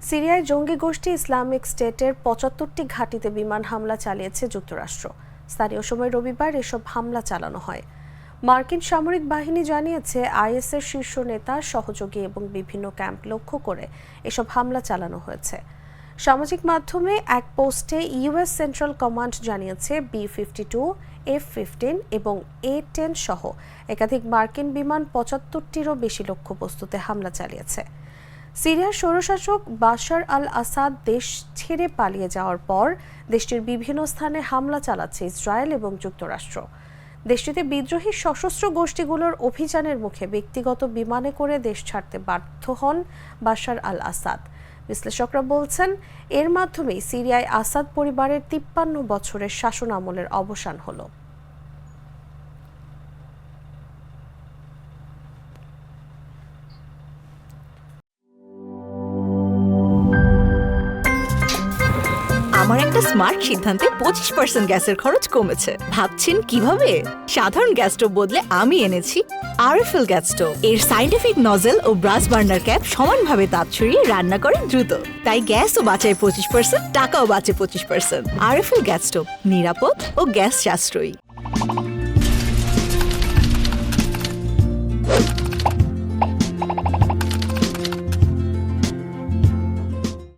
সিরিয়ায় জঙ্গি গোষ্ঠী ইসলামিক স্টেটের ৭৫টি ঘাঁটিতে বিমান হামলা চালিয়েছে যুক্তরাষ্ট্র। স্থানীয় সময় রবিবার এসব হামলা চালানো হয়। মার্কিন সামরিক বাহিনী জানিয়েছে আইএসের শীর্ষ নেতা, সহযোগী এবং বিভিন্ন ক্যাম্প লক্ষ্য করে এসব হামলা চালানো হয়েছে। সামাজিক মাধ্যমে এক পোস্টে ইউএস সেন্ট্রাল কমান্ড জানিয়েছে B-52, F-15 এবং A-10 সহ একাধিক মার্কিন বিমান ৭৫টিরও বেশি লক্ষ্যবস্তুতে হামলা চালিয়েছে। সিরিয়ার স্বৈরশাসক বাশার আল আসাদ দেশ ছেড়ে পালিয়ে যাওয়ার পর দেশটির বিভিন্ন স্থানে হামলা চালাচ্ছে ইসরায়েল এবং যুক্তরাষ্ট্র। দেশটিতে বিদ্রোহী সশস্ত্র গোষ্ঠীগুলোর অভিযানের মুখে ব্যক্তিগত বিমানে করে দেশ ছাড়তে বাধ্য হন বাশার আল আসাদ। বিশ্লেষকরা বলছেন, এর মাধ্যমেই সিরিয়ায় আসাদ পরিবারের ৫৩ বছরের শাসন আমলের অবসান হলো। আমার একটা স্মার্ট সিদ্ধান্তে 25% গ্যাসের খরচ কমেছে। ভাবছেন কিভাবে? সাধারণ গ্যাস স্টোভ বদলে আমি এনেছি আরএফএল গ্যাস স্টোভ। এর সাইন্টিফিক নজল ও ব্রাস বার্নার ক্যাপ সমানভাবে তাপ ছড়িয়ে রান্না করে দ্রুত। তাই গ্যাসও বাঁচায় 25%, টাকাও বাঁচে 25%। আরএফএল গ্যাস স্টোভ নিরাপদ ও গ্যাস সাশ্রয়ী।